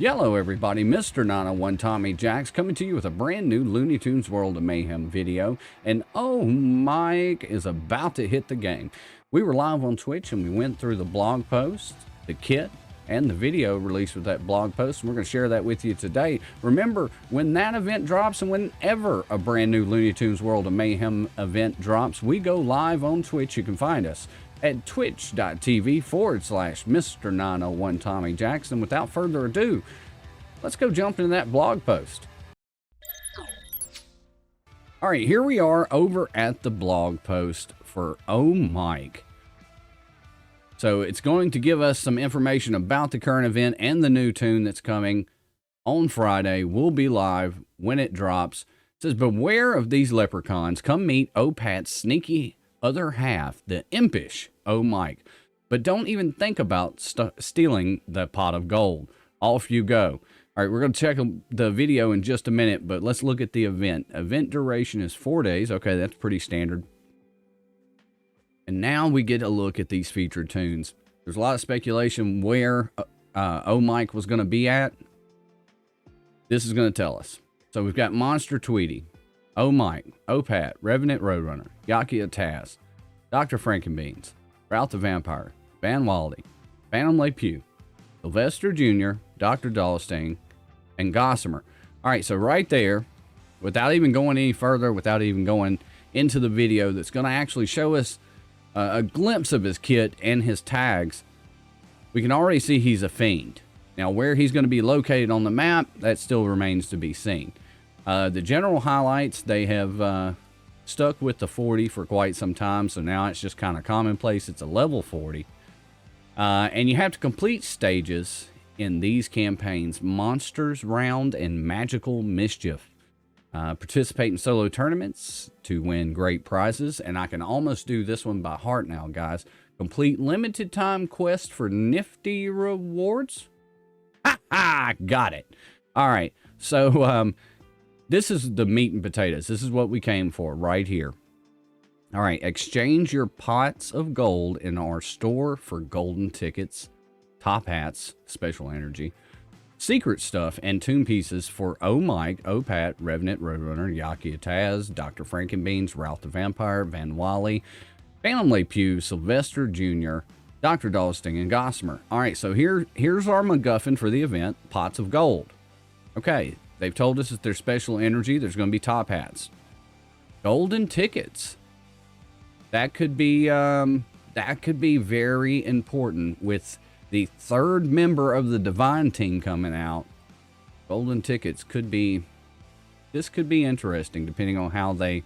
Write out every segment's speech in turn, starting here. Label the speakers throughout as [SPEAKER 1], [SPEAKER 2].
[SPEAKER 1] Yellow, everybody. Mr. 901 Tommy Jacks coming to you with a brand new Looney Tunes World of Mayhem video. And oh, Mike is about to hit the game. We were live on Twitch and we went through the blog post, the kit, and the video released with that blog post. And we're going to share that with you today. Remember, when that event drops and whenever a brand new Looney Tunes World of Mayhem event drops, we go live on Twitch. You can find us at twitch.tv/Mr. 901 Tommy Jackson. Without further ado, let's go jump into that blog post. All right, here we are over at the blog post for Oh Mike. So it's going to give us some information about the current event and the new tune that's coming on Friday. We'll be live when it drops. It says, beware of these leprechauns. Come meet Opat's sneaky other half, the impish Oh Mike. But don't even think about stealing the pot of gold. Off you go. All right, we're going to check the video in just a minute, but let's look at the event. Event duration is 4 days. Okay, that's pretty standard. And now we get a look at these featured tunes. There's a lot of speculation where Oh Mike was going to be at. This is going to tell us. So we've got Monster Tweety, Oh Mike, Opat, Revenant Roadrunner, Yakia Taz, Dr. Frankenbeans, Ralph the Vampire, Van Wally, Phantom Le Pew, Sylvester Jr., Dr. Dollstein, and Gossamer. All right, so right there, without even going any further, without even going into the video that's going to actually show us a glimpse of his kit and his tags, we can already see he's a fiend. Now, where he's going to be located on the map, that still remains to be seen. The general highlights, they have stuck with the 40 for quite some time, so now it's just kind of commonplace. It's a level 40. And you have to complete stages in these campaigns: Monsters Round and Magical Mischief. Participate in solo tournaments to win great prizes, and I can almost do this one by heart now, guys. Complete limited time quest for nifty rewards. Ha ha! Got it. All right, so this is the meat and potatoes. This is what we came for right here. All right, exchange your pots of gold in our store for golden tickets, top hats, special energy, secret stuff, and tune pieces for Oh Mike, Opat, Revenant Roadrunner, Yakia Taz, Dr. Frankenbeans, Ralph the Vampire, Van Wally, Phantom Le Pew, Sylvester Jr., Dr. Dollstein, and Gossamer. All right, so here's our MacGuffin for the event, pots of gold. Okay, they've told us that there's special energy. There's going to be top hats. Golden tickets. That could be very important with the third member of the Divine Team coming out. Golden tickets could be, this could be interesting depending on how the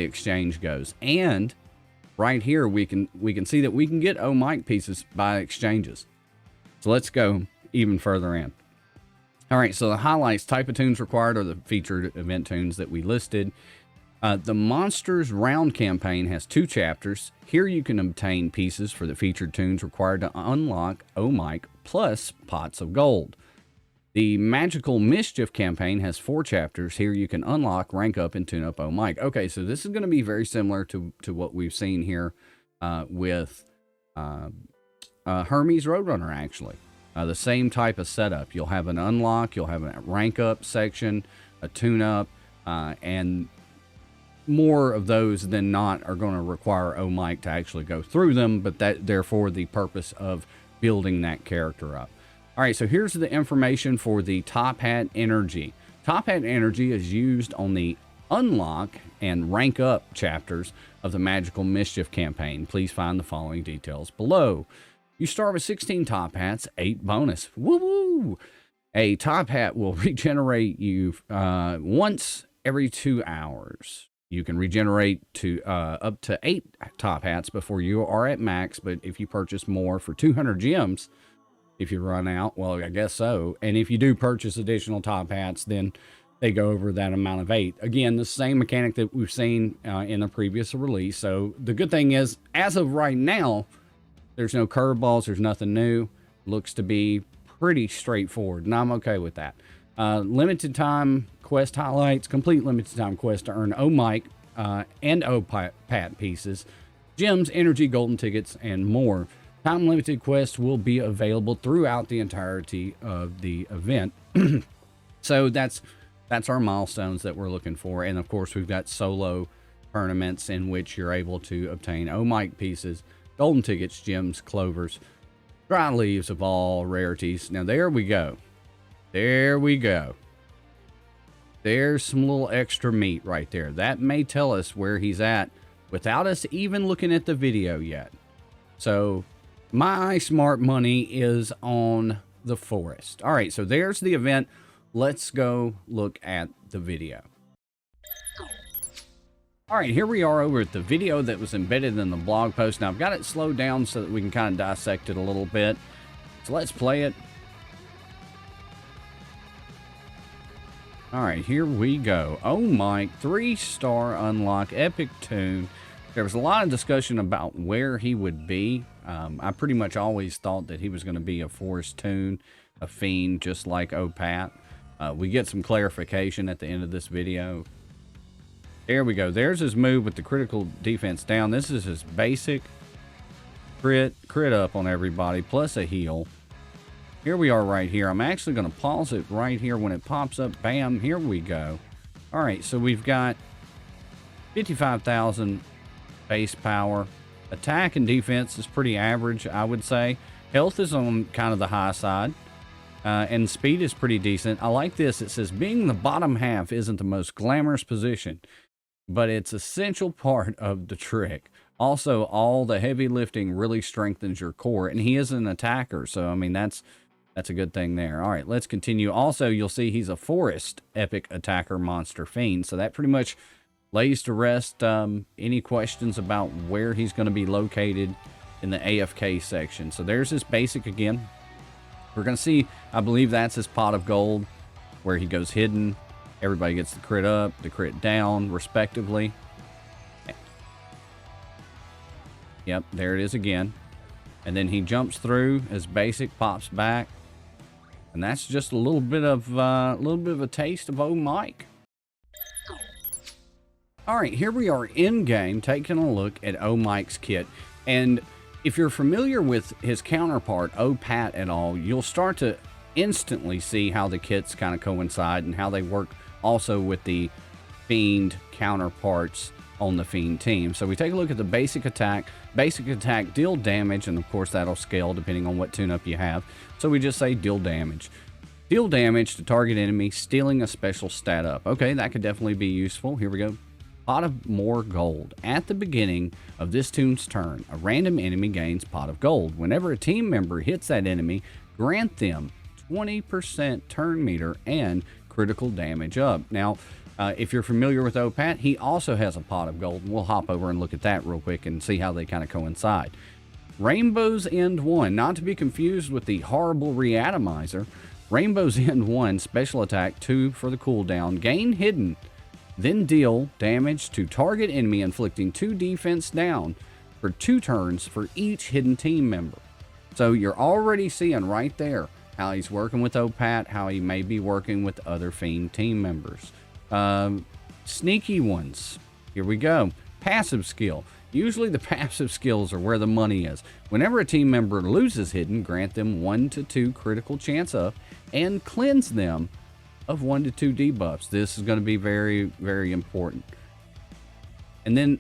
[SPEAKER 1] exchange goes. And right here we can see that we can get Oh Mike pieces by exchanges. So let's go even further in. All right, so the highlights: type of tunes required are the featured event tunes that we listed. The Monsters Round campaign has 2 chapters. Here you can obtain pieces for the featured tunes required to unlock Oh Mike, plus pots of gold. The Magical Mischief campaign has 4 chapters. Here you can unlock, rank up, and tune up Oh Mike. Okay, so this is going to be very similar to what we've seen here with Hermes Roadrunner, actually. The same type of setup. You'll have an unlock, you'll have a rank up section, a tune up, and more of those than not are going to require Oh Mike to actually go through them, but that therefore the purpose of building that character up. All right, so here's the information for the Top Hat Energy. Top Hat Energy is used on the unlock and rank up chapters of the Magical Mischief campaign. Please find the following details below. You start with 16 top hats, 8 bonus. Woo-woo! A top hat will regenerate you once every 2 hours. You can regenerate to up to 8 top hats before you are at max, but if you purchase more for 200 gems, if you run out, well, I guess so. And if you do purchase additional top hats, then they go over that amount of 8. Again, the same mechanic that we've seen in the previous release. So the good thing is, as of right now, there's no curveballs, there's nothing new. Looks to be pretty straightforward, and I'm okay with that. Limited time quest highlights: complete limited time quest to earn Oh Mike and Opat pieces, gems, energy, golden tickets, and more. Time limited quests will be available throughout the entirety of the event. So that's our milestones that we're looking for. And of course, we've got solo tournaments in which you're able to obtain Mike pieces, golden tickets, gems, clovers, dry leaves of all rarities. Now there we go. There we go. There's some little extra meat right there. That may tell us where he's at without us even looking at the video yet. So my smart money is on the forest. All right, so there's the event. Let's go look at the video. All right, here we are over at the video that was embedded in the blog post. Now I've got it slowed down so that we can kind of dissect it a little bit. So let's play it. All right, here we go. Oh Mike, 3-star unlock, epic toon. There was a lot of discussion about where he would be. I pretty much always thought that he was going to be a forest toon, a fiend, just like OPAT. We get some clarification at the end of this video. There we go. There's his move with the critical defense down. This is his basic crit up on everybody, plus a heal. Here we are right here. I'm actually going to pause it right here when it pops up. Bam, here we go. All right, so we've got 55,000 base power. Attack and defense is pretty average, I would say. Health is on kind of the high side. And speed is pretty decent. I like this. It says, being the bottom half isn't the most glamorous position, but it's an essential part of the trick. Also, all the heavy lifting really strengthens your core. And he is an attacker, so, I mean, that's a good thing there. All right, let's continue. Also, you'll see he's a forest epic attacker monster fiend, so that pretty much lays to rest any questions about where he's going to be located in the AFK section. So there's his basic again. We're going to see, I believe that's his pot of gold, where he goes hidden. Everybody gets the crit up, the crit down, respectively. Yep, there it is again. And then he jumps through, his basic pops back. And that's just a little bit of a taste of Oh Mike. All right, here we are in game taking a look at Oh Mike's kit. And if you're familiar with his counterpart, OPAT at all, you'll start to instantly see how the kits kind of coincide and how they work also with the Fiend counterparts on the Fiend team. So we take a look at the basic attack. Basic attack, deal damage, and of course that'll scale depending on what tune-up you have. So we just say deal damage. Deal damage to target enemy, stealing a special stat up. Okay, that could definitely be useful. Here we go. Pot of more gold. At the beginning of this toon's turn, a random enemy gains pot of gold. Whenever a team member hits that enemy, grant them 20% turn meter and critical damage up. Now, if you're familiar with OPAT, he also has a pot of gold. We'll hop over and look at that real quick and see how they kind of coincide. Rainbow's End 1, not to be confused with the horrible Reatomizer. Rainbow's End 1, special attack 2 for the cooldown. Gain hidden, then deal damage to target enemy, inflicting 2 defense down for 2 turns for each hidden team member. So you're already seeing right there how he's working with OPAT, how he may be working with other Fiend team members. Sneaky ones. Here we go. Passive skill. Usually the passive skills are where the money is. Whenever a team member loses hidden, grant them 1 to 2 critical chance up and cleanse them of 1 to 2 debuffs. This is going to be very, very important. And then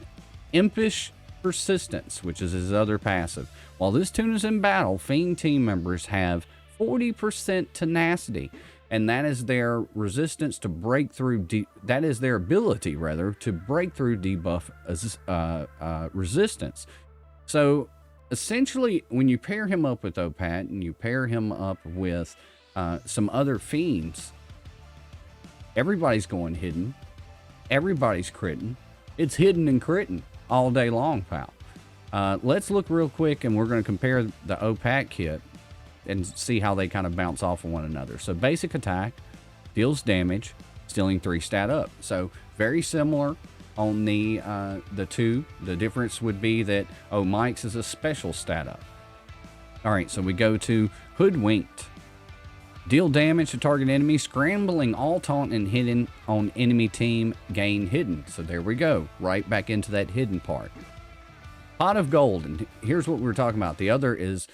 [SPEAKER 1] Impish Persistence, which is his other passive. While this toon is in battle, Fiend team members have 40% tenacity, and that is their resistance to break through. That is their ability, rather, to break through debuff resistance. So essentially, when you pair him up with OPAT and you pair him up with some other fiends, everybody's going hidden. Everybody's critting. It's hidden and critting all day long, pal. Let's look real quick, and we're going to compare the OPAT kit and see how they kind of bounce off of one another. So basic attack, deals damage, stealing 3 stat up. So very similar on the two. The difference would be that Oh Mike's is a special stat up. All right, so we go to Hoodwinked. Deal damage to target enemy, scrambling all taunt and hidden on enemy team, gain hidden. So there we go, right back into that hidden part. Pot of Gold. And here's what we were talking about. The other is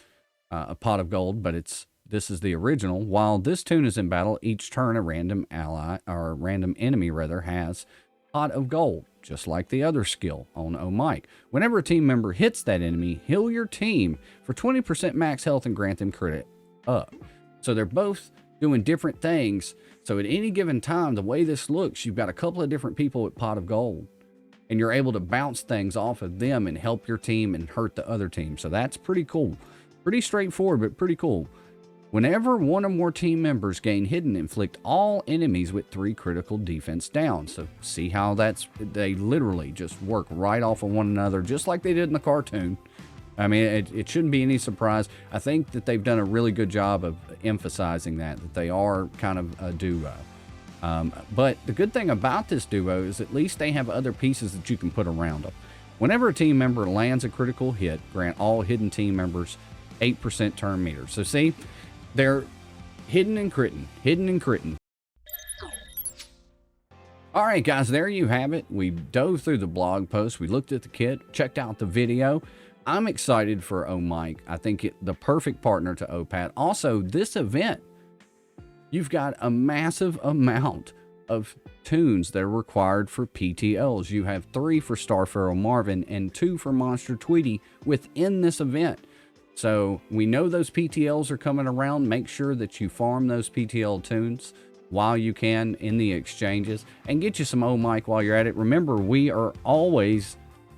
[SPEAKER 1] a Pot of Gold, but this is the original. While this toon is in battle, each turn a random ally, or random enemy rather, has Pot of Gold, just like the other skill on Oh Mike. Whenever a team member hits that enemy, heal your team for 20% max health and grant them credit up. So they're both doing different things. So at any given time, the way this looks, you've got a couple of different people with Pot of Gold, and you're able to bounce things off of them and help your team and hurt the other team. So that's pretty cool. Pretty straightforward, but pretty cool. Whenever one or more team members gain hidden, inflict all enemies with 3 critical defense down. So see how they literally just work right off of one another, just like they did in the cartoon. I mean, it shouldn't be any surprise. I think that they've done a really good job of emphasizing that they are kind of a duo. But the good thing about this duo is at least they have other pieces that you can put around them. Whenever a team member lands a critical hit, grant all hidden team members 8% turn meter. So see, they're hidden and critting, hidden and critting. All right, guys, there you have it. We dove through the blog post. We looked at the kit, checked out the video. I'm excited for Oh Mike. I think the perfect partner to OPAT. Also, this event, you've got a massive amount of toons that are required for PTLs. You have 3 for Starpharaoh Marvin and 2 for Monster Tweety within this event. So we know those PTLs are coming around. Make sure that you farm those PTL toons while you can in the exchanges and get you some Oh Mike while you're at it. Remember, we are always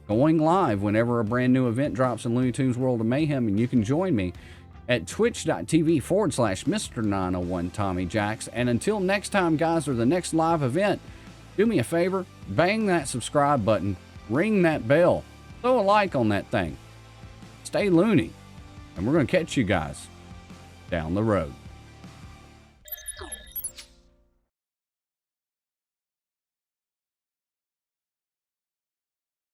[SPEAKER 1] going live whenever a brand new event drops in Looney Tunes World of Mayhem, and you can join me at twitch.tv/Mr901 Tommy Jacks. And until next time, guys, or the next live event, do me a favor, bang that subscribe button, ring that bell, throw a like on that thing. Stay loony, and we're going to catch you guys down the road.